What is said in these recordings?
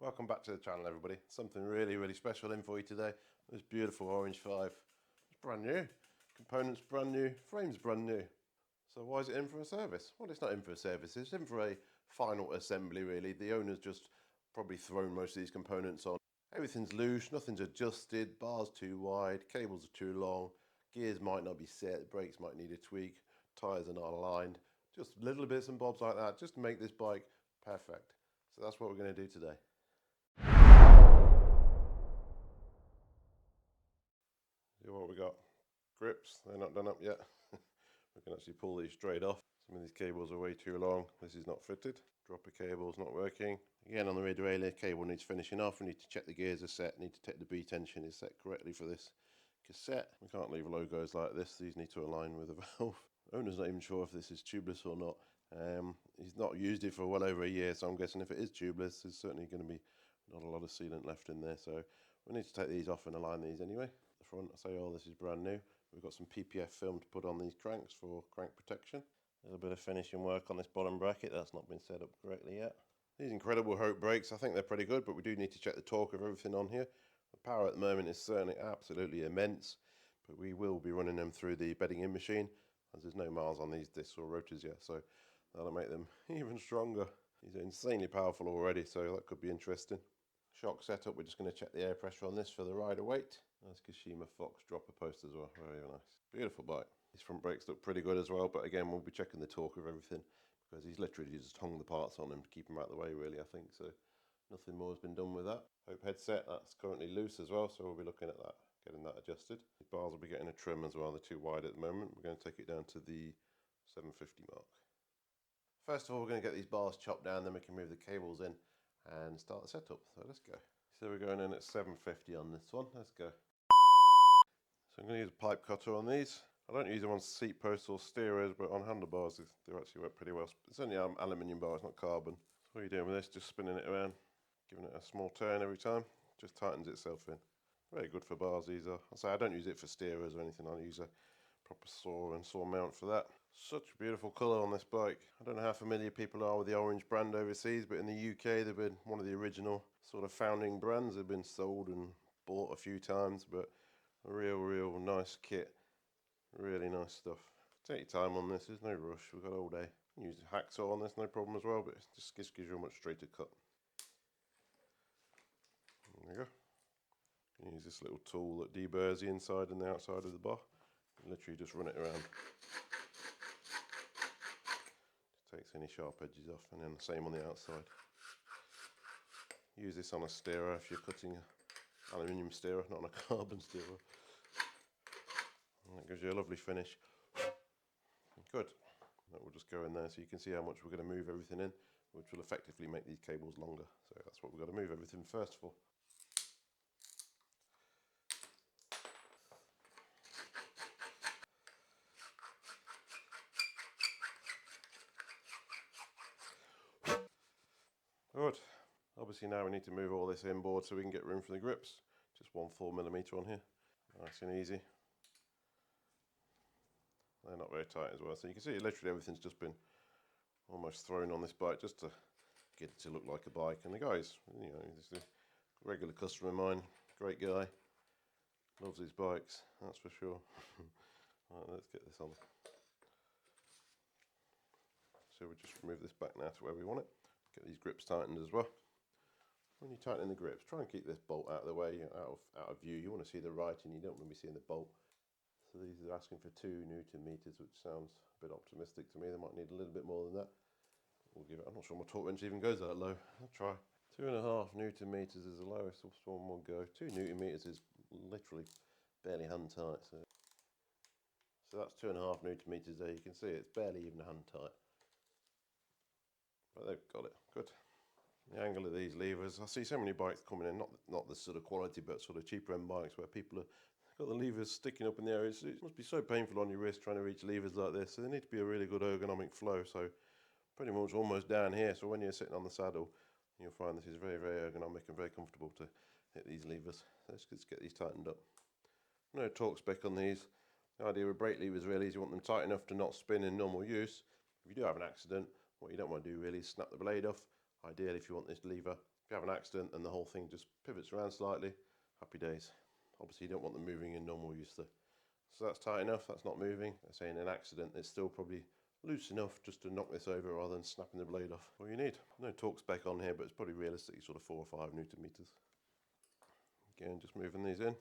Welcome back to the channel, everybody. Something really special in for you today. This beautiful Orange 5. It's brand new. Components brand new. Frames brand new. So why is it in for a service? Well, it's not in for a service. It's in for a final assembly, really. The owner's just probably thrown most of these components on. Everything's loose. Nothing's adjusted. Bars too wide. Cables are too long. Gears might not be set. Brakes might need a tweak. Tyres are not aligned. Just little bits and bobs like that, just to make this bike perfect. So that's what we're going to do today. See what we got. Grips, they're not done up yet. We can actually pull these straight off. Some of these cables are way too long. This is not fitted. Dropper cable's not working. Again, on the rear derailleur, cable needs finishing off. We need to check the gears are set. Need to check the B tension is set correctly for this cassette. We can't leave logos like this. These need to align with the valve. Owner's not even sure if this is tubeless or not. He's not used it for well over a year, so I'm guessing if it is tubeless, there's certainly going to be not a lot of sealant left in there. So we need to take these off and align these anyway. The front, I say, oh, this is brand new. We've got some PPF film to put on these cranks for crank protection. A little bit of finishing work on this bottom bracket. That's not been set up correctly yet. These Incredible Hope brakes, I think they're pretty good, but we do need to check the torque of everything on here. The power at the moment is certainly absolutely immense, but we will be running them through the bedding in machine, as there's no miles on these discs or rotors yet, so that'll make them even stronger. These are insanely powerful already, so that could be interesting. Shock setup, we're just going to check the air pressure on this for the rider weight. Nice Kashima Fox dropper post as well, very nice. Beautiful bike. These front brakes look pretty good as well, but again, we'll be checking the torque of everything, because he's literally just hung the parts on him to keep them out of the way, really, I think. So nothing more has been done with that. Hope headset, that's currently loose as well, so we'll be looking at that, getting that adjusted. The bars will be getting a trim as well, they're too wide at the moment. We're going to take it down to the 750 mark. First of all, we're going to get these bars chopped down, then we can move the cables in and start the setup. So let's go. So we're going in at 750 on this one. Let's go. So I'm going to use a pipe cutter on these. I don't use them on seat posts or steerers, but on handlebars they actually work pretty well. It's only aluminium bar, it's not carbon. So what are you doing with this? Just spinning it around, giving it a small turn every time. Just tightens itself in. Very good for bars, these are. I say I don't use it for steerers or anything. I use a proper saw and saw mount for that. Such a beautiful colour on this bike. I don't know how familiar people are with the Orange brand overseas, but in the UK they've been one of the original sort of founding brands. They've been sold and bought a few times, but a real nice kit. Really nice stuff. Take your time on this, there's no rush, we've got all day. You can use a hacksaw on this, no problem as well, but it just gives you a much straighter cut. There you go. You can use this little tool that deburrs the inside and the outside of the bar. You literally just run it around. Takes any sharp edges off, and then the same on the outside. Use this on a steerer if you're cutting an aluminium steerer, not on a carbon steerer. And that gives you a lovely finish. Good. That will just go in there, so you can see how much we're going to move everything in, which will effectively make these cables longer. So that's what we've got to move everything first for. Good. Obviously now we need to move all this inboard so we can get room for the grips. Just 1 4mm on here. Nice and easy. They're not very tight as well, so you can see literally everything's just been almost thrown on this bike just to get it to look like a bike. And the guy's, you know, he's a regular customer of mine, great guy, loves his bikes, that's for sure. Right, let's get this on. So we'll just remove this back now to where we want it. Get these grips tightened as well. When you're tightening the grips, try and keep this bolt out of the way, out of view. You want to see the writing, you don't want to be seeing the bolt. So these are asking for 2 Newton meters, which sounds a bit optimistic to me. They might need a little bit more than that. We'll give it. I'm not sure my torque wrench even goes that low. I'll try. 2.5 Newton meters is the lowest one will go. 2 Newton meters is literally barely hand tight. So that's 2.5 Newton meters there. You can see it's barely even hand tight. But they've got it. Good. The angle of these levers. I see so many bikes coming in, not the sort of quality, but sort of cheaper end bikes where people are got the levers sticking up in the air. It must be so painful on your wrist trying to reach levers like this. So they need to be a really good ergonomic flow. So pretty much almost down here. So when you're sitting on the saddle, you'll find this is very ergonomic and very comfortable to hit these levers. So let's just get these tightened up. No torque spec on these. The idea with brake levers really is you want them tight enough to not spin in normal use. If you do have an accident, what you don't want to do really is snap the blade off. Ideally, if you want this lever If you have an accident and the whole thing just pivots around slightly, happy days. Obviously you don't want them moving in normal use though. So that's tight enough, that's not moving. I say in an accident it's still probably loose enough just to knock this over rather than snapping the blade off. All you need. No torque spec on here, but it's probably realistically sort of 4 or 5 Newton meters. Again, just moving these in,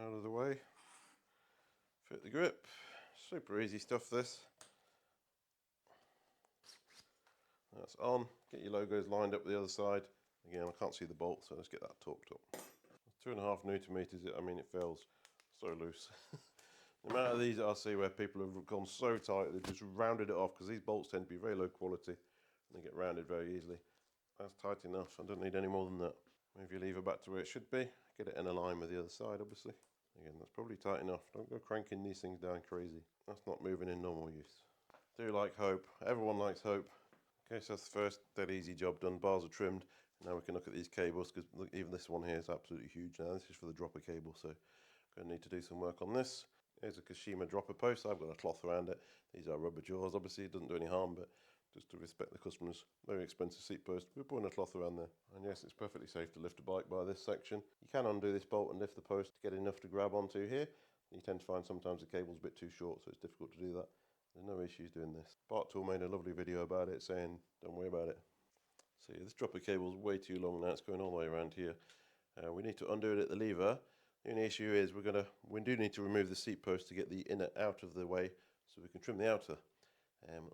out of the way, fit the grip. Super easy stuff this. That's on. Get your logos lined up the other side. Again, I can't see the bolt, so let's get that torqued up. 2.5 Newton meters, I mean it feels so loose. The amount of these I see where people have gone so tight they've just rounded it off, because these bolts tend to be very low quality and they get rounded very easily. That's tight enough, I don't need any more than that. Move your lever back to where it should be, get it in a line with the other side obviously. Again, that's probably tight enough, don't go cranking these things down crazy. That's not moving in normal use. Do like hope, everyone likes hope. Okay, so that's the first dead easy job done, bars are trimmed. Now we can look at these cables, because even this one here is absolutely huge now. This is for the dropper cable, so going to need to do some work on this. Here's a Kashima dropper post. I've got a cloth around it. These are rubber jaws, obviously it doesn't do any harm, but just to respect the customer's very expensive seat post, we're putting a cloth around there. And yes, it's perfectly safe to lift a bike by this section. You can undo this bolt and lift the post to get enough to grab onto here. You tend to find sometimes the cable's a bit too short, so it's difficult to do that. There's no issues doing this. Bart Tool made a lovely video about it saying, don't worry about it. So yeah, this dropper cable's way too long now, it's going all the way around here. We need to undo it at the lever. The only issue is we do need to remove the seat post to get the inner out of the way so we can trim the outer.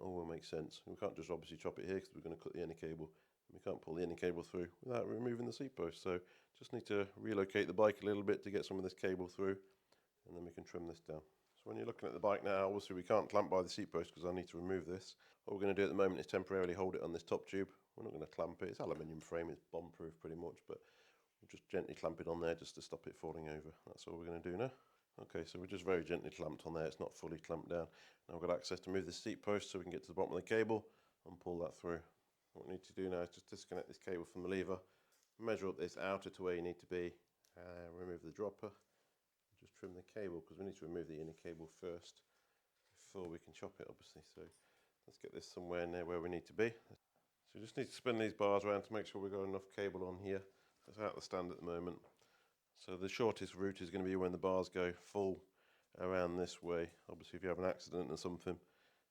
All will make sense. We can't just obviously chop it here because we're going to cut the inner cable. We can't pull the inner cable through without removing the seat post. So just need to relocate the bike a little bit to get some of this cable through, and then we can trim this down. So when you're looking at the bike now, obviously we can't clamp by the seat post because I need to remove this. What we're going to do at the moment is temporarily hold it on this top tube. We're not going to clamp it. It's aluminium frame, it's bomb proof pretty much, but we'll just gently clamp it on there just to stop it falling over. That's all we're going to do now. Okay, so we're just very gently clamped on there. It's not fully clamped down. Now we've got access to move the seat post so we can get to the bottom of the cable and pull that through. What we need to do now is just disconnect this cable from the lever, measure up this outer to where you need to be, remove the dropper, just trim the cable because we need to remove the inner cable first before we can chop it obviously. So let's get this somewhere near where we need to be. So we just need to spin these bars around to make sure we've got enough cable on here. It's out of the stand at the moment. So the shortest route is going to be when the bars go full around this way. Obviously if you have an accident or something,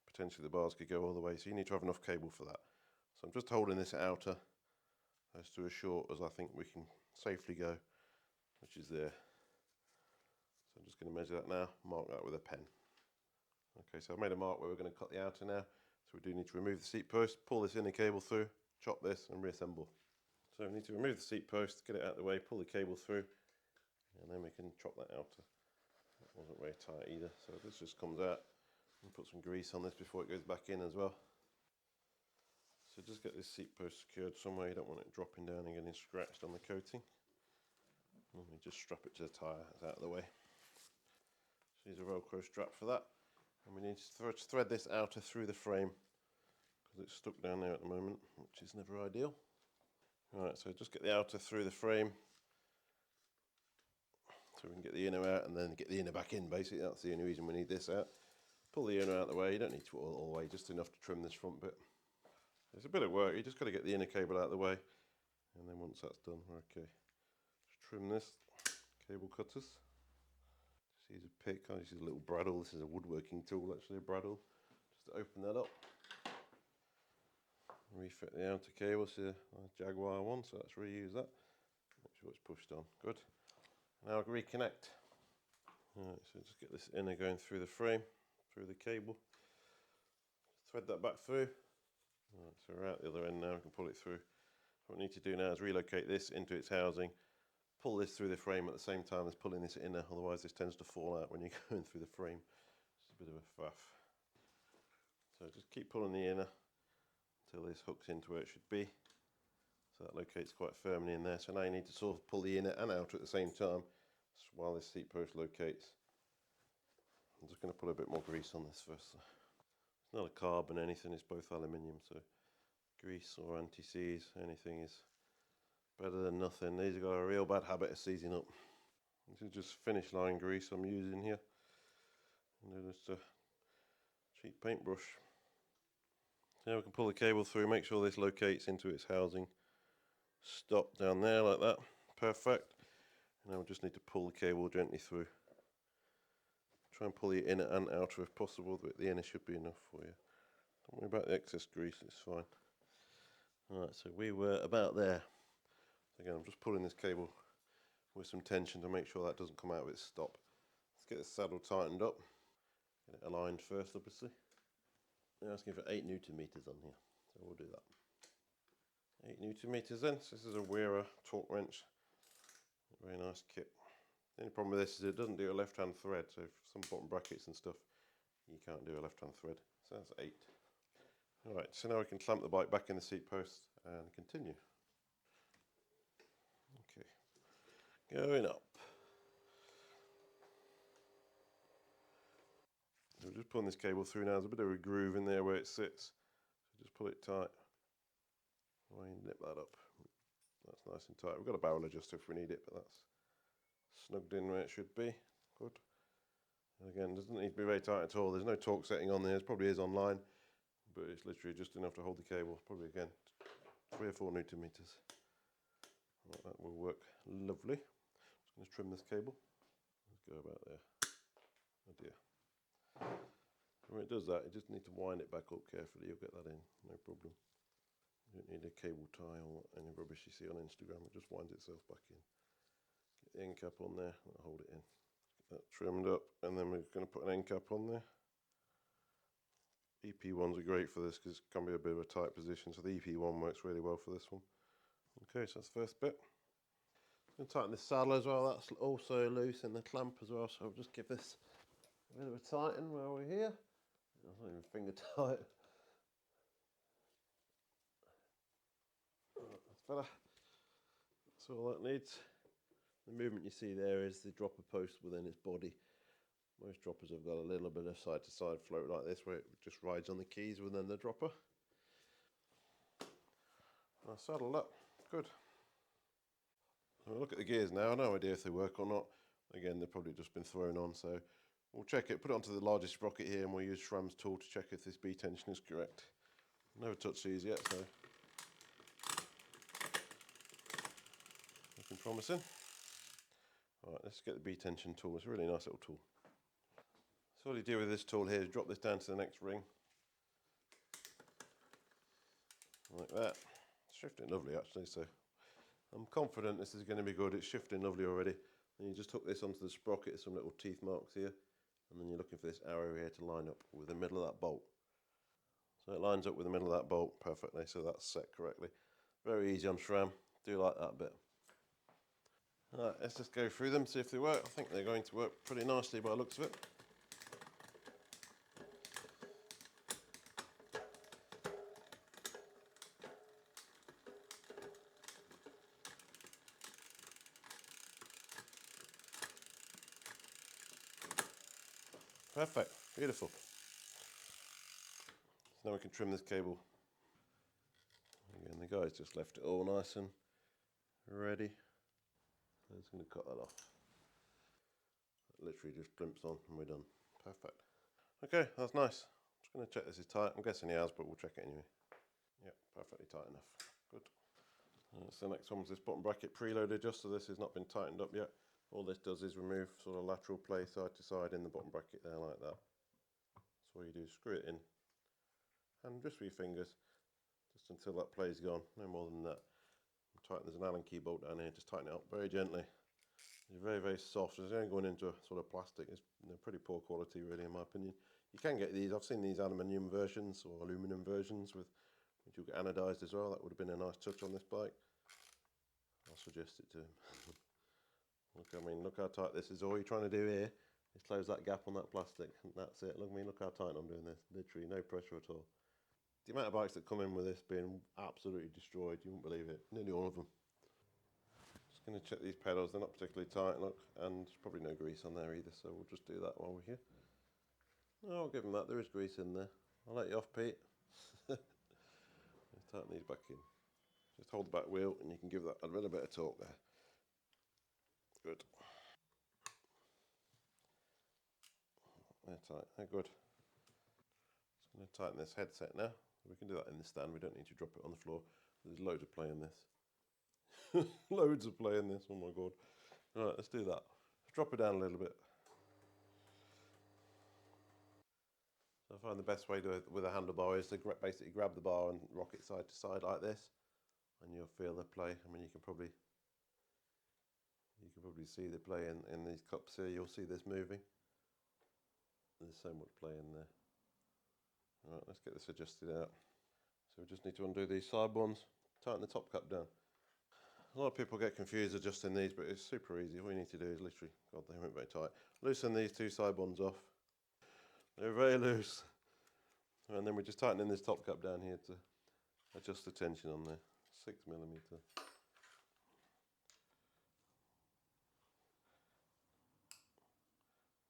potentially the bars could go all the way, so you need to have enough cable for that. So I'm just holding this outer as to as short as I think we can safely go, which is there. So I'm just going to measure that now, mark that with a pen. Okay, so I've made a mark where we're going to cut the outer now. So we do need to remove the seat post, pull this inner cable through, chop this and reassemble. So we need to remove the seat post, get it out of the way, pull the cable through, and then we can chop that outer. That wasn't very tight either, so this just comes out. And put some grease on this before it goes back in as well. So just get this seat post secured somewhere, you don't want it dropping down and getting scratched on the coating. And we just strap it to the tyre, it's out of the way. So use a Velcro strap for that. And we need to thread this outer through the frame because it's stuck down there at the moment, which is never ideal. Alright, so just get the outer through the frame so we can get the inner out and then get the inner back in basically. That's the only reason we need this out. Pull the inner out of the way, you don't need to all the way, just enough to trim this front bit. It's a bit of work, you just got to get the inner cable out of the way, and then once that's done, we're okay. Just trim this, cable cutters. Just use a pick, I just use a little bradawl, this is a woodworking tool actually, a bradawl. Just to open that up. Refit the outer cable, it's a Jaguar one, so let's reuse that. Make sure it's pushed on, good. Now I'll reconnect. Alright, so just get this inner going through the frame, through the cable. Thread that back through. Alright, so we're out the other end now, we can pull it through. What we need to do now is relocate this into its housing, pull this through the frame at the same time as pulling this inner, otherwise this tends to fall out when you're going through the frame. It's a bit of a faff. So just keep pulling the inner until this hooks into where it should be. So that locates quite firmly in there. So now you need to sort of pull the inner and outer at the same time while this seat post locates. I'm just going to put a bit more grease on this first. It's not a carbon anything, it's both aluminium, so grease or anti-seize, anything is better than nothing. These have got a real bad habit of seizing up. This is just finish line grease I'm using here. And then just a cheap paintbrush. Now we can pull the cable through, make sure this locates into its housing. stop down there like that. Perfect. Now we just need to pull the cable gently through. Try and pull the inner and outer if possible, but the inner should be enough for you. Don't worry about the excess grease, it's fine. Alright, so we were about there. Again, I'm just pulling this cable with some tension to make sure that doesn't come out of its stop. Let's get this saddle tightened up. Get it aligned first, obviously. They're asking for 8 Newton meters on here, so we'll do that. 8 Newton meters then. So this is a Wearer torque wrench. Very nice kit. The only problem with this is it doesn't do a left-hand thread, so some bottom brackets and stuff, you can't do a left-hand thread. So that's 8. Alright, so now we can clamp the bike back in the seat post and continue. Okay, going up. So we're just pulling this cable through now. There's a bit of a groove in there where it sits. So just pull it tight. Try and nip that up. That's nice and tight. We've got a barrel adjuster if we need it, but that's snugged in where it should be. Good. And again, doesn't need to be very tight at all. There's no torque setting on there. It probably is online, but it's literally just enough to hold the cable. Probably again 3 or 4 Newton meters. Right, that will work lovely. Just going to trim this cable. Let's go about there. Oh dear. When it does that, you just need to wind it back up carefully. You'll get that in, no problem. You don't need a cable tie or any rubbish you see on Instagram. It just winds itself back in. Get the end cap on there, that'll hold it in. Get that trimmed up, and then we're going to put an end cap on there. EP ones are great for this because it can be a bit of a tight position, so the EP one works really well for this one. Okay, so that's the first bit. I'm going to tighten this saddle as well. That's also loose in the clamp as well, so I'll just give this a bit of a tighten while we're here. It's not even finger tight. That's better. That's all that needs. The movement you see there is the dropper post within its body. Most droppers have got a little bit of side to side float like this where it just rides on the keys within the dropper. I'll saddle up. Good. We'll look at the gears now. No idea if they work or not. Again, they've probably just been thrown on, so we'll check it, put it onto the largest sprocket here, and we'll use Schramm's tool to check if this B tension is correct. Never touched these yet, so looking promising. Alright, let's get the B tension tool. It's a really nice little tool. So all you do with this tool here is drop this down to the next ring. Like that. It's shifting lovely actually, so I'm confident this is going to be good. It's shifting lovely already. And you just hook this onto the sprocket, some little teeth marks here, and then you're looking for this arrow here to line up with the middle of that bolt. So it lines up with the middle of that bolt perfectly, so that's set correctly. Very easy on SRAM. Do like that bit. Alright, let's just go through them, see if they work. I think they're going to work pretty nicely by the looks of it. Perfect, beautiful. So now we can trim this cable. Again, the guy's just left it all nice and ready. I'm just going to cut that off. It literally just crimps on and we're done. Perfect. Okay, that's nice. I'm just going to check this is tight. I'm guessing he has, but we'll check it anyway. Yep, perfectly tight enough. Good. So the next one was this bottom bracket preload adjuster. This has not been tightened up yet. All this does is remove sort of lateral play side to side in the bottom bracket there like that. So all you do is screw it in, and just with your fingers, just until that play's gone, no more than that. Tighten, there's an Allen key bolt down here, just tighten it up very gently. It's very, very soft. It's only going into a sort of plastic. It's pretty poor quality really in my opinion. You can get these, I've seen these aluminium versions or aluminum versions with which will get anodized as well. That would have been a nice touch on this bike. I'll suggest it to him. Look, I mean, look how tight this is. All you're trying to do here is close that gap on that plastic. That's it. Look, I mean, look how tight I'm doing this. Literally no pressure at all. The amount of bikes that come in with this being absolutely destroyed, you won't believe it. Nearly all of them. Just going to check these pedals. They're not particularly tight, look, and there's probably no grease on there either, so we'll just do that while we're here. No, I'll give them that. There is grease in there. I'll let you off, Pete. Let's tighten these back in. Just hold the back wheel and you can give that a little bit of torque there. Good. They're tight, they're good. Just going to tighten this headset now. We can do that in the stand, we don't need to drop it on the floor. There's loads of play in this. Loads of play in this, oh my god. Right, let's do that. Let's drop it down a little bit. So I find the best way with a handlebar is to basically grab the bar and rock it side to side like this, and you'll feel the play. I mean, you can probably see the play in these cups here. You'll see this moving. There's so much play in there. All right, let's get this adjusted out. So we just need to undo these side ones, tighten the top cup down. A lot of people get confused adjusting these, but it's super easy. All you need to do is literally, God, they weren't very tight. Loosen these two side ones off. They're very loose. And then we're just tightening this top cup down here to adjust the tension on there. 6mm.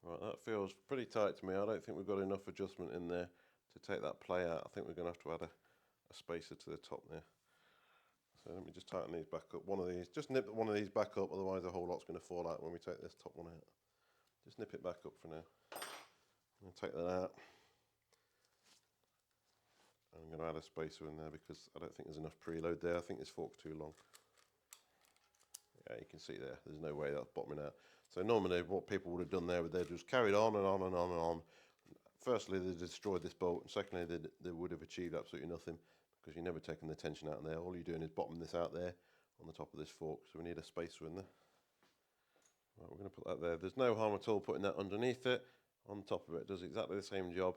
Right, that feels pretty tight to me. I don't think we've got enough adjustment in there to take that play out. I think we're going to have to add a spacer to the top there. So let me just tighten these back up. One of these, just nip one of these back up, otherwise the whole lot's going to fall out when we take this top one out. Just nip it back up for now. I'm going to take that out. I'm going to add a spacer in there because I don't think there's enough preload there. I think this fork's too long. Yeah, you can see there's no way that's bottoming out. So normally what people would have done there, they'd just carried on and on and on and on. Firstly, they destroyed this bolt, and secondly, they would have achieved absolutely nothing because you're never taking the tension out in there. All you're doing is bottoming this out there on the top of this fork, so we need a spacer in there. Right, we're going to put that there. There's no harm at all putting that underneath it. On top of it, it does exactly the same job.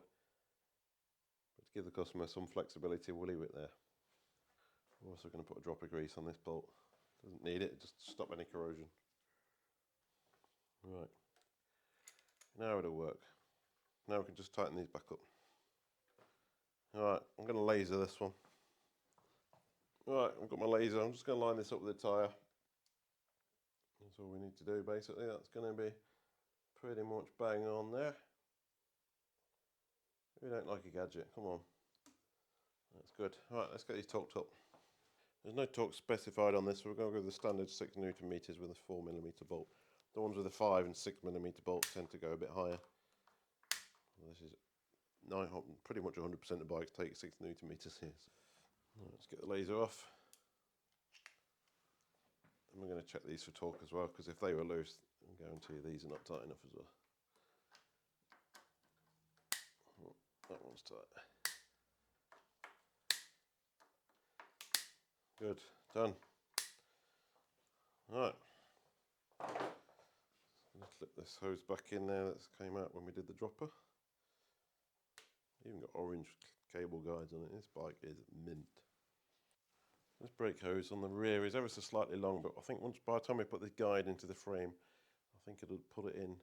But to give the customer some flexibility, we'll leave it there. We're also going to put a drop of grease on this bolt. Doesn't need it, just to stop any corrosion. Right, now it'll work. Now we can just tighten these back up. Alright, I'm going to laser this one. Alright, I've got my laser. I'm just going to line this up with the tyre. That's all we need to do basically. That's going to be pretty much bang on there. We don't like a gadget, come on. That's good. Alright, let's get these torqued up. There's no torque specified on this, so we're going to go with the standard 6Nm with a 4mm bolt. The ones with the 5 and 6mm bolts tend to go a bit higher. This is pretty much 100% of bikes take 6Nm here. So let's get the laser off. And we're going to check these for torque as well, because if they were loose, I guarantee you these are not tight enough as well. Oh, that one's tight. Good, done. Right. Let's slip this hose back in there that came out when we did the dropper. Even got orange cable guides on it. This bike is mint. This brake hose on the rear is ever so slightly long, but I think by the time we put the guide into the frame, I think it'll put it in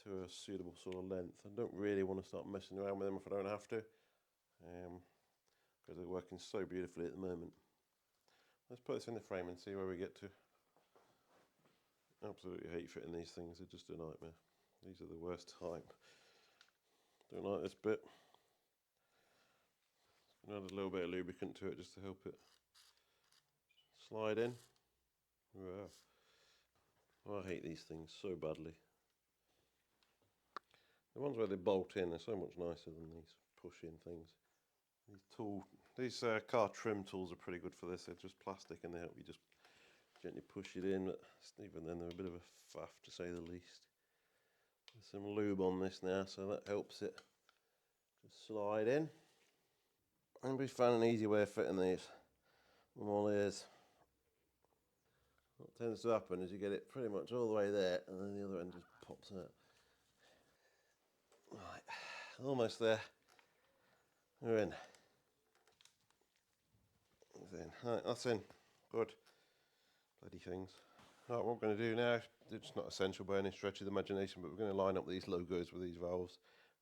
to a suitable sort of length. I don't really want to start messing around with them if I don't have to, because they're working so beautifully at the moment. Let's put this in the frame and see where we get to. Absolutely hate fitting these things, they're just a nightmare. These are the worst type. Don't like this bit. Add a little bit of lubricant to it just to help it slide in. Wow. Oh, I hate these things so badly. The ones where they bolt in are so much nicer than these push-in things. These car trim tools are pretty good for this. They're just plastic and they help you just gently push it in. But even then, they're a bit of a faff to say the least. There's some lube on this now, so that helps it just slide in. And we found an easy way of fitting these. One all is. What tends to happen is you get it pretty much all the way there, and then the other end just pops out. Right, almost there. We're in. It's in. Right, that's in. Good. Bloody things. Right, what we're going to do now, it's not essential by any stretch of the imagination, but we're going to line up these logos with these valves,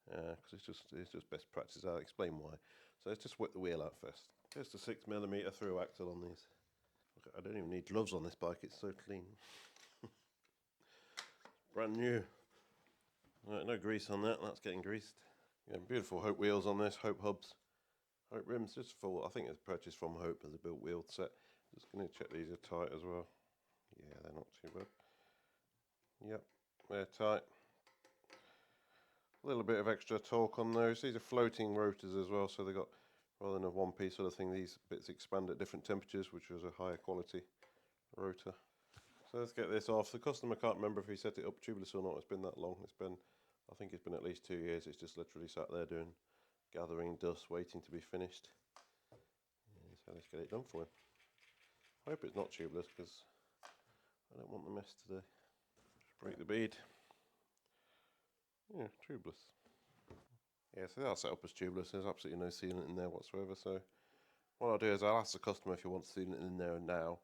because it's just best practice. I'll explain why. So let's just whip the wheel out first. Just a 6mm through axle on these. I don't even need gloves on this bike, it's so clean. Brand new. Right, no grease on that, that's getting greased. Yeah, beautiful Hope wheels on this, Hope hubs. Hope rims, just full. I think it's purchased from Hope as a built wheel set. Just going to check these are tight as well. Yeah, they're not too bad. Yep, they're tight. A little bit of extra torque on those. These are floating rotors as well, so they've got, rather than a one-piece sort of thing, these bits expand at different temperatures, which is a higher quality. rotor. So let's get this off. The customer can't remember if he set it up tubeless or not. It's been that long. I think it's been at least 2 years. It's just literally sat there gathering dust, waiting to be finished. Yeah, so let's get it done for him. I hope it's not tubeless because I don't want the mess today. Just break the bead. Yeah, tubeless. Yeah, so that's set up as tubeless. There's absolutely no sealant in there whatsoever. So what I'll do is I'll ask the customer if he wants sealant in there now.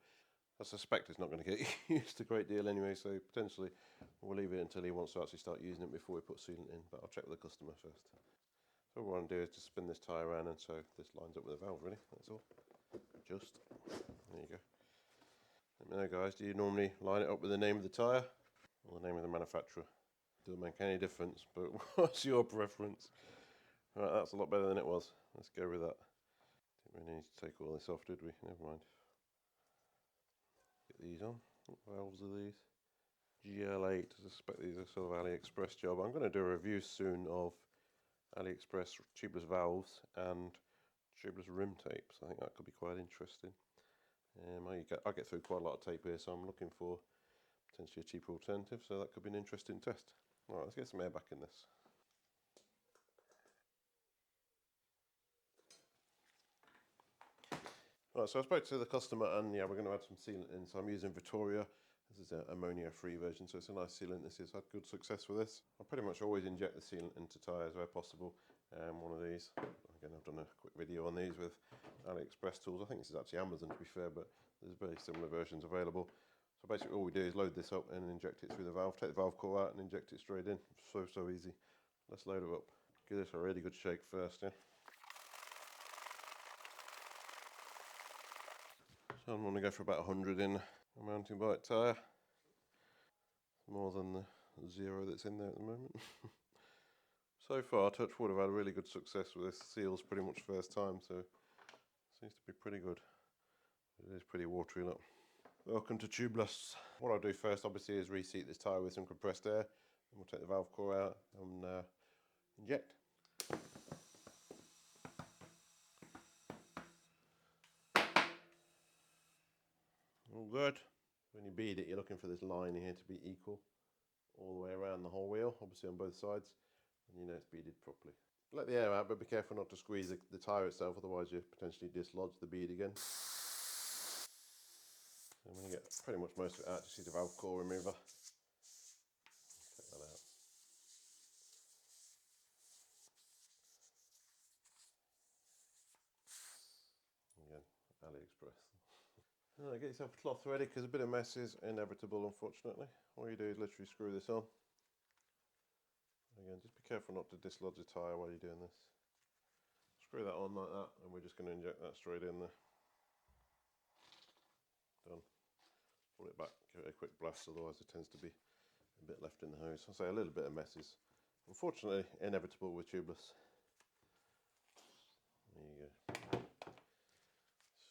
I suspect it's not going to get used a great deal anyway, so potentially we'll leave it until he wants to actually start using it before we put sealant in, but I'll check with the customer first. So what I want to do is just spin this tyre around and so this lines up with the valve really, that's all. Just, there you go. Let me know guys, do you normally line it up with the name of the tyre or the name of the manufacturer? Doesn't make any difference, but what's your preference? Right, that's a lot better than it was. Let's go with that. Didn't really need to take all this off, did we? Never mind. Get these on. What valves are these? GL8. I suspect these are sort of AliExpress job. I'm going to do a review soon of AliExpress tubeless valves and tubeless rim tapes. I think that could be quite interesting. I get through quite a lot of tape here, so I'm looking for potentially a cheaper alternative, so that could be an interesting test. Alright, let's get some air back in this. Right, so I spoke to the customer and yeah, we're going to add some sealant in. So I'm using Vittoria. This is an ammonia-free version, so it's a nice sealant. This has had good success with this. I pretty much always inject the sealant into tyres where possible. One of these, again, I've done a quick video on these with AliExpress tools. I think this is actually Amazon to be fair, but there's very similar versions available. So basically all we do is load this up and inject it through the valve, take the valve core out and inject it straight in. So easy. Let's load it up. Give this a really good shake first, yeah. So I'm going to go for about 100 in a mountain bike tyre. More than the 0 that's in there at the moment. So far, touch wood, I've had really good success with this. Seals pretty much first time, so it seems to be pretty good. It is pretty watery, look. Welcome to Tubeless. What I'll do first, obviously, is reseat this tyre with some compressed air. And we'll take the valve core out and inject. All good. When you bead it, you're looking for this line here to be equal all the way around the whole wheel, obviously on both sides, and you know it's beaded properly. Let the air out, but be careful not to squeeze the tyre itself, otherwise you potentially dislodge the bead again. And when you get pretty much most of it out, just use the valve core remover. Take that out. Again, AliExpress. Right, get yourself a cloth ready because a bit of mess is inevitable, unfortunately. All you do is literally screw this on. Again, just be careful not to dislodge the tyre while you're doing this. Screw that on like that, and we're just going to inject that straight in there. Done. Pull it back, give it a quick blast, otherwise there tends to be a bit left in the hose. I'll say a little bit of mess is unfortunately inevitable with tubeless. There you go.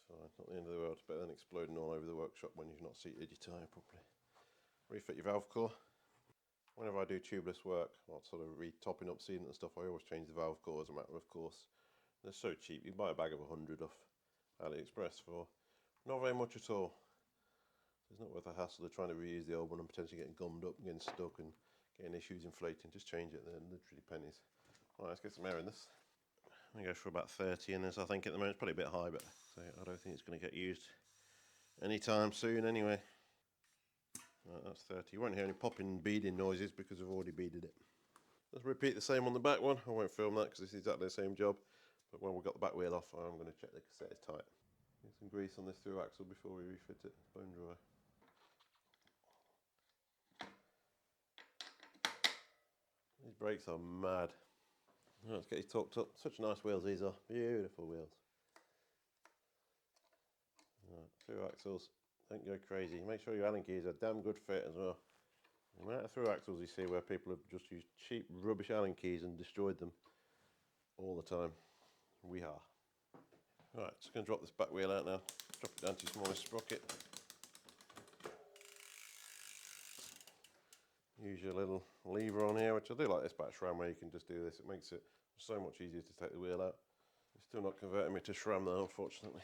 So not the end of the world, it's better than exploding all over the workshop when you've not seated your tyre properly. Refit your valve core. Whenever I do tubeless work, like sort of re-topping up sealant and stuff, I always change the valve core as a matter of course. They're so cheap, you can buy a bag of 100 off AliExpress for not very much at all. It's not worth the hassle of trying to reuse the old one and potentially getting gummed up, getting stuck and getting issues inflating. Just change it, they're literally pennies. Alright, let's get some air in this. I'm going to go for about 30 in this, I think at the moment. It's probably a bit high, but so I don't think it's going to get used anytime soon anyway. Right, that's 30. You won't hear any popping beading noises because I've already beaded it. Let's repeat the same on the back one. I won't film that because it's exactly the same job. But when we've got the back wheel off, I'm going to check the cassette is tight. Get some grease on this through axle before we refit it. Bone dry. These brakes are mad. Right, let's get these torqued up. Such nice wheels these are. Beautiful wheels. Right, through axles. Don't go crazy. Make sure your Allen keys are a damn good fit as well. The amount of through axles you see where people have just used cheap rubbish Allen keys and destroyed them all the time. We are. Right, just going to drop this back wheel out now. Drop it down to your smallest sprocket. Use your little lever on here, which I do like this back SRAM where you can just do this. It makes it so much easier to take the wheel out. It's still not converting me to SRAM though, unfortunately.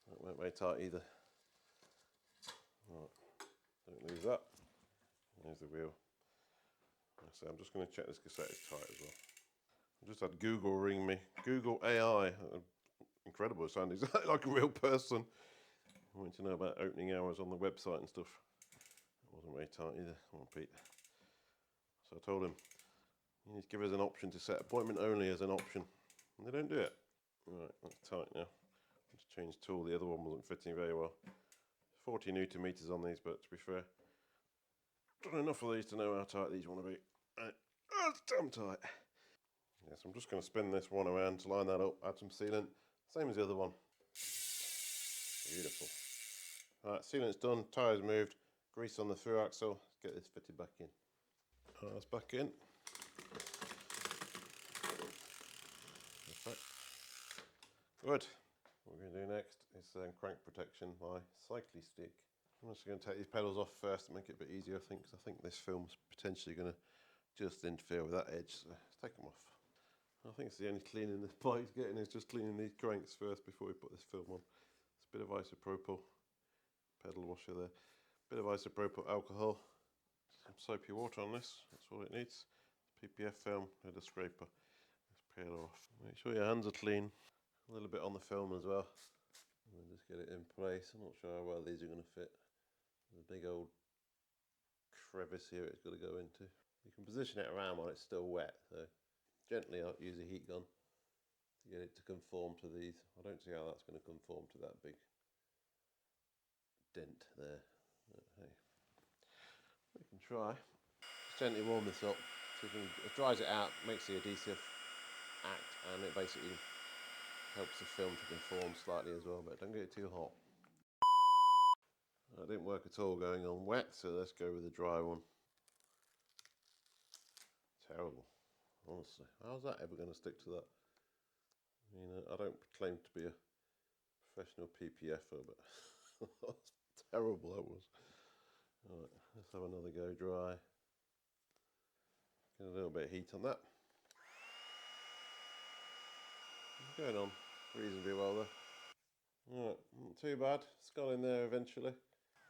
That won't very tight either. that. There's the wheel. So I'm just going to check this cassette is tight as well. I just had Google ring me. Google AI. Incredible, it sounded exactly like a real person. I wanted to know about opening hours on the website and stuff. It wasn't very tight either. Come on, Pete. So I told him, you need to give us an option to set appointment only as an option. And they don't do it. Right, that's tight now. Just change tool. The other one wasn't fitting very well. 40 newton meters on these, but to be fair, done enough of these to know how tight these want to be. That's damn tight. Yes, I'm just going to spin this one around to line that up, add some sealant, same as the other one. Beautiful. Alright, sealant's done, tyres moved, grease on the through axle. Let's get this fitted back in. That's back in. Perfect. Good. What we're going to do next is crank protection by cycli stick. I'm just going to take these pedals off first to make it a bit easier, because I think this film's potentially going to just interfere with that edge, so let's take them off. I think it's the only cleaning this bike's getting is just cleaning these cranks first before we put this film on. It's a bit of isopropyl pedal washer there, bit of isopropyl alcohol, some soapy water on this, that's all it needs. PPF film with a scraper. Let's peel off. Make sure your hands are clean. A little bit on the film as well. And then just get it in place. I'm not sure how well these are going to fit. There's a big old crevice here it's got to go into. You can position it around while it's still wet, so gently I'll use a heat gun to get it to conform to these. I don't see how that's going to conform to that big dent there. But hey, we can try. Just gently warm this up. So it dries it out, makes the adhesive act, and it basically helps the film to conform slightly as well, but don't get it too hot. That didn't work at all going on wet, so let's go with the dry one. Terrible. Honestly, how's that ever going to stick to that? I mean, I don't claim to be a professional PPFer, but that's terrible that was. Alright, let's have another go dry. Get a little bit of heat on that. Going on reasonably well there. Alright, not too bad. It's got in there eventually.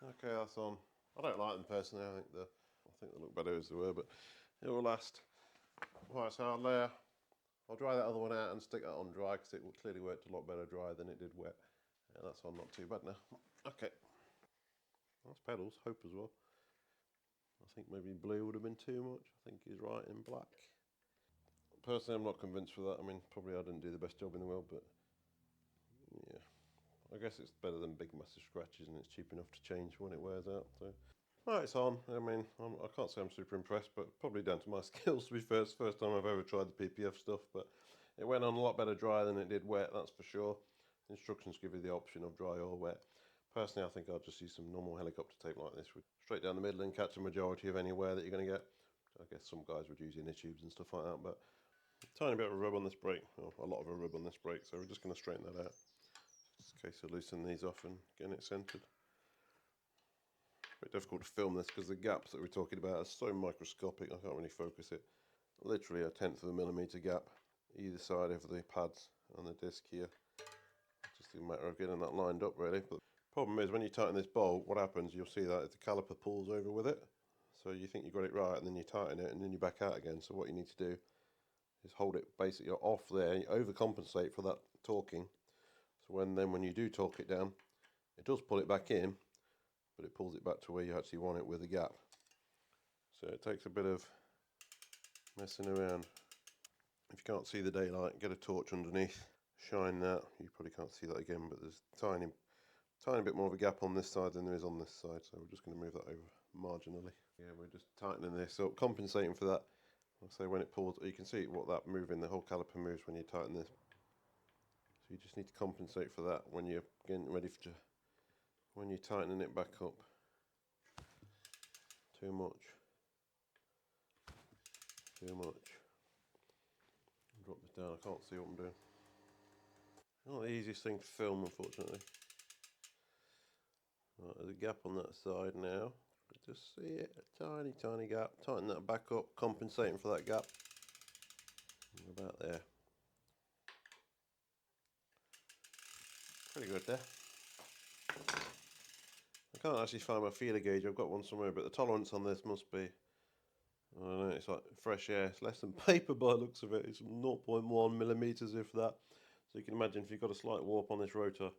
Okay, that's on. I don't like them personally. I think they look better as they were, but it will last. Right, so I'll dry that other one out and stick that on dry, because it clearly worked a lot better dry than it did wet. Yeah, that's on, not too bad now. Okay. Nice pedals, hope as well. I think maybe blue would have been too much. I think he's right in black. Personally, I'm not convinced with that. I mean, probably I didn't do the best job in the world, but yeah. I guess it's better than big massive scratches, and it's cheap enough to change when it wears out. So, right, it's on. I mean, I can't say I'm super impressed, but probably down to my skills to be fair. It's the first time I've ever tried the PPF stuff, but it went on a lot better dry than it did wet, that's for sure. The instructions give you the option of dry or wet. Personally, I think I'll just use some normal helicopter tape like this, straight down the middle and catch a majority of any wear that you're going to get. I guess some guys would use inner tubes and stuff like that, but a tiny bit of a rub on this brake, well, a lot of a rub on this brake, so we're just going to straighten that out. Just in case of loosening these off and getting it centered. It's a bit difficult to film this because the gaps that we're talking about are so microscopic, I can't really focus it. Literally a 1/10 of a millimetre gap either side of the pads on the disc here. Just a matter of getting that lined up really. But the problem is when you tighten this bolt, what happens, you'll see that the caliper pulls over with it. So you think you've got it right, and then you tighten it and then you back out again. So what you need to do is hold it basically off there, you overcompensate for that torquing. So when you do torque it down, it does pull it back in, but it pulls it back to where you actually want it with a gap. So it takes a bit of messing around. If you can't see the daylight, get a torch underneath, shine that. You probably can't see that again, but there's a tiny bit more of a gap on this side than there is on this side, so we're just going to move that over marginally. Yeah, we're just tightening this up, compensating for that. I'll say when it pulls, you can see what that moving, the whole caliper moves when you tighten this. So you just need to compensate for that when you're getting ready for, when you're tightening it back up. Too much. Too much. Drop this down, I can't see what I'm doing. Not the easiest thing to film, unfortunately. Right, there's a gap on that side now. Just see it, a tiny, tiny gap. Tighten that back up, compensating for that gap. About there. Pretty good there. I can't actually find my feeler gauge. I've got one somewhere, but the tolerance on this must be, I don't know, it's like fresh air. It's less than paper by the looks of it. It's 0.1 millimeters, if that. So you can imagine if you've got a slight warp on this rotor,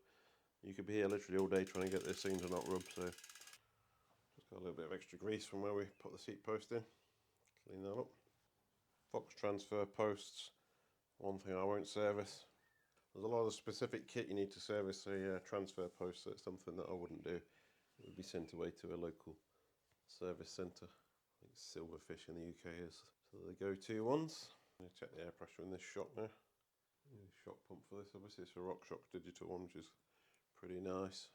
you could be here literally all day trying to get this seam to not rub. So just got a little bit of extra grease from where we put the seat post in. Clean that up. Fox transfer posts, one thing I won't service. There's a lot of specific kit you need to service a transfer post, so it's something that I wouldn't do. It would be sent away to a local service centre. I think Silverfish in the UK is so the go-to ones. I'm going to check the air pressure in this shock now. Shock pump for this, obviously it's a RockShox digital one, which is pretty nice.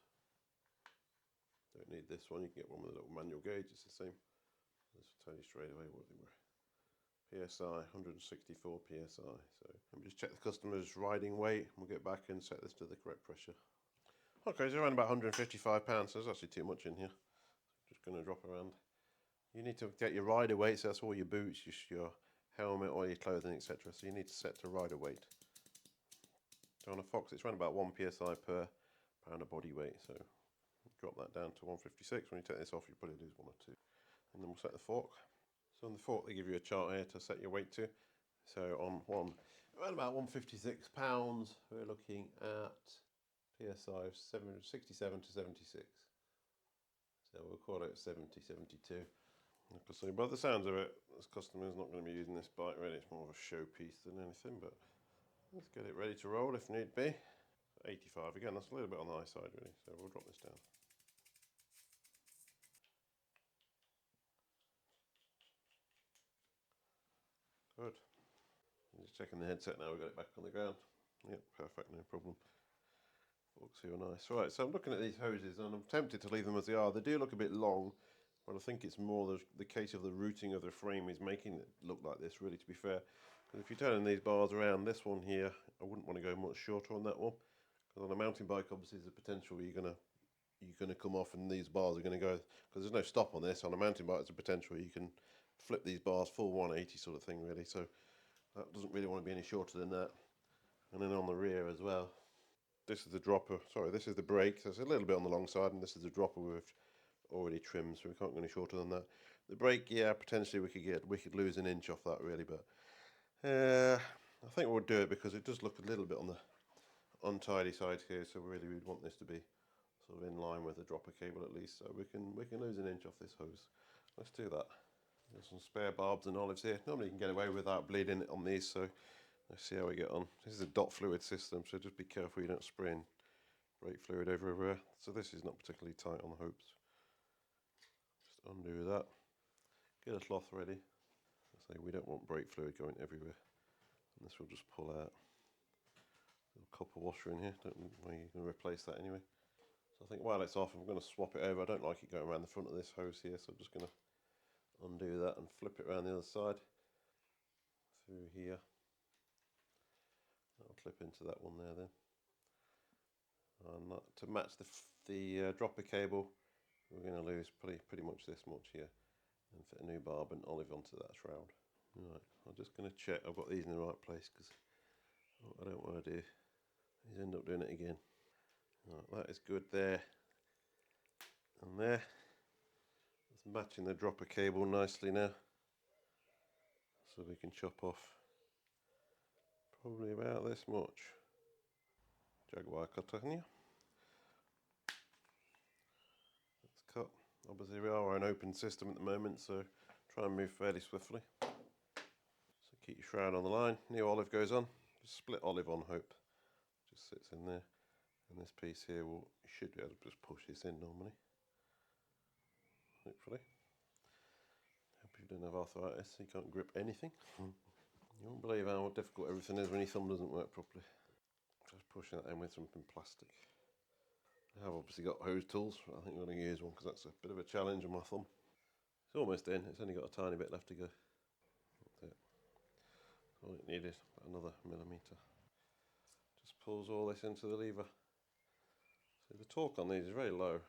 Don't need this one, you can get one with a little manual gauge, it's the same. Let's tell you straight away what they were. PSI, 164 PSI. So let me just check the customer's riding weight. We'll get back and set this to the correct pressure. Okay, so around about 155 pounds, so there's actually too much in here. Just going to drop around. You need to get your rider weight, so that's all your boots, your helmet, all your clothing, etc. So you need to set to rider weight. So on a Fox, it's around about 1 PSI per pound of body weight. So drop that down to 156. When you take this off, you probably lose 1 or 2. And then we'll set the fork. So on the fork, they give you a chart here to set your weight to. So on around about 156 pounds, we're looking at PSI of 67 to 76. So we'll call it 70, 72. So by the sounds of it, this customer is not going to be using this bike really. It's more of a showpiece than anything, but let's get it ready to roll if need be. 85 again, that's a little bit on the high side really, so we'll drop this down. Good. Just checking the headset now, we've got it back on the ground. Yep, perfect, no problem. Looks real nice. Right, so I'm looking at these hoses and I'm tempted to leave them as they are. They do look a bit long, but I think it's more the case of the routing of the frame is making it look like this, really, to be fair. Because if you're turning these bars around, this one here, I wouldn't want to go much shorter on that one. Because on a mountain bike, obviously, there's a potential you're gonna come off and these bars are going to go, because there's no stop on this. On a mountain bike, there's a potential you can flip these bars full 180 sort of thing, really. So that doesn't really want to be any shorter than that. And then on the rear as well, this is the dropper, sorry, this is the brake, so it's a little bit on the long side, and this is the dropper we've already trimmed, so we can't go any shorter than that. The brake, yeah, potentially we could lose an inch off that really, but I think we'll do it because it does look a little bit on the untidy side here, so really we'd want this to be sort of in line with the dropper cable at least, so we can lose an inch off this hose. Let's do that. There's some spare barbs and olives here. Normally you can get away without bleeding it on these, so let's see how we get on. This is a dot fluid system, so just be careful you don't spray brake fluid everywhere. So this is not particularly tight on the hopes. Just undo that. Get a cloth ready. I say we don't want brake fluid going everywhere. And this will just pull out. Little copper washer in here. Don't know where you're going to replace that anyway. So I think while it's off, I'm going to swap it over. I don't like it going around the front of this hose here, so I'm just going to undo that and flip it around the other side through here. That'll clip into that one there then. And to match the dropper cable, we're going to lose pretty much this much here and fit a new barb and olive onto that shroud. Right, I'm just going to check I've got these in the right place, because what I don't want to do is end up doing it again. Right, that is good there and there. It's matching the dropper cable nicely now, so we can chop off probably about this much. Jaguar cutter here. Let's cut. Obviously we are an open system at the moment, so try and move fairly swiftly. So keep your shroud on the line. New olive goes on. Just split olive on hope. Just sits in there. And this piece here you should be able to just push this in normally. Hopefully. Hope you don't have arthritis, so you can't grip anything. You won't believe how difficult everything is when your thumb doesn't work properly. Just pushing that in with something plastic. I have obviously got hose tools, but I think I'm going to use one because that's a bit of a challenge on my thumb. It's almost in, it's only got a tiny bit left to go. That's it. All it needed, another millimetre. Just pulls all this into the lever. So the torque on these is very low.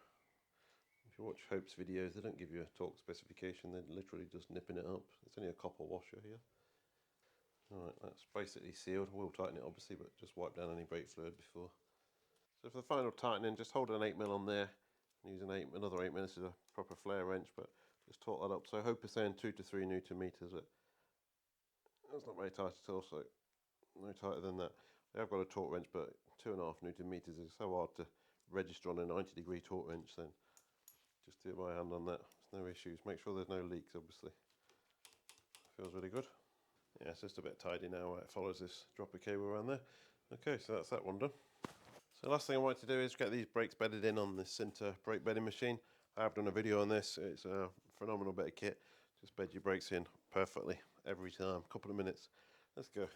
If you watch Hope's videos, they don't give you a torque specification, they're literally just nipping it up. It's only a copper washer here. Alright, that's basically sealed. We'll tighten it obviously, but just wipe down any brake fluid before. So for the final tightening, just hold an 8mm on there, and using another 8mm. This is a proper flare wrench, but just taut that up. So I hope it's saying 2 to 3 Newton meters, but that's not very tight at all, so no tighter than that. I have got a torque wrench, but 2.5 Newton meters is so hard to register on a 90-degree torque wrench, then just do it by hand on that. There's no issues. Make sure there's no leaks, obviously. Feels really good. Yeah, it's just a bit tidy now. It follows this dropper cable around there. Okay, so that's that one done. So the last thing I wanted to do is get these brakes bedded in on this Sinter brake bedding machine. I have done a video on this. It's a phenomenal bit of kit. Just bed your brakes in perfectly every time. Couple of minutes. Let's go.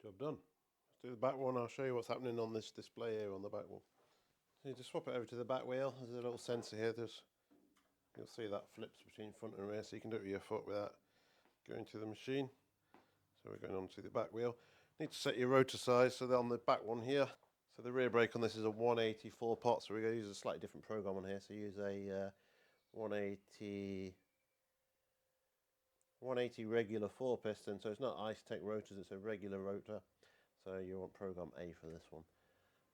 Job done. Let's do the back one. I'll show you what's happening on this display here on the back one. So you just swap it over to the back wheel. There's a little sensor here. You'll see that flips between front and rear, so you can do it with your foot without going to the machine. So we're going on to the back wheel. Need to set your rotor size, so they're on the back one here. So the rear brake on this is a 184 pot, so we're going to use a slightly different program on here. So use a 180 regular 4-piston, so it's not Ice-Tech rotors, it's a regular rotor. So you want program A for this one.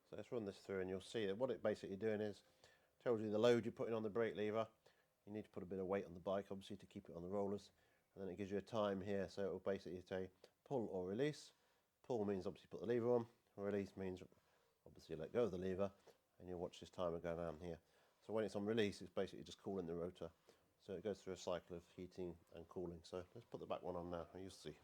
So let's run this through and you'll see that what it basically doing is, tells you the load you're putting on the brake lever. You need to put a bit of weight on the bike, obviously, to keep it on the rollers. And then it gives you a time here, so it will basically say pull or release. Pull means obviously put the lever on, release means obviously let go of the lever, and you'll watch this timer go down here. So when it's on release, it's basically just cooling the rotor. So it goes through a cycle of heating and cooling. So let's put the back one on now and you'll see.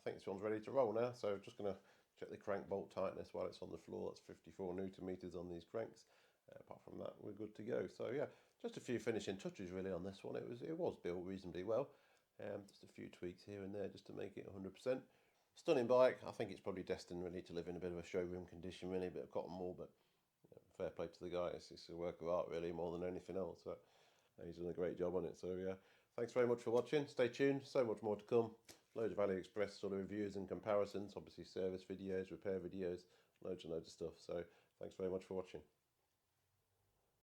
I think this one's ready to roll now, so just going to check the crank bolt tightness while it's on the floor. That's 54 Newton meters on these cranks. Apart from that, we're good to go. So yeah, just a few finishing touches really on this one. It was built reasonably well. Just a few tweaks here and there just to make it 100%. Stunning bike. I think it's probably destined really to live in a bit of a showroom condition, really, a bit of cotton wool, but fair play to the guy. It's a work of art really, more than anything else. So he's done a great job on it. So yeah, thanks very much for watching. Stay tuned. So much more to come. Loads of AliExpress sort of reviews and comparisons. Obviously service videos, repair videos, loads and loads of stuff. So thanks very much for watching.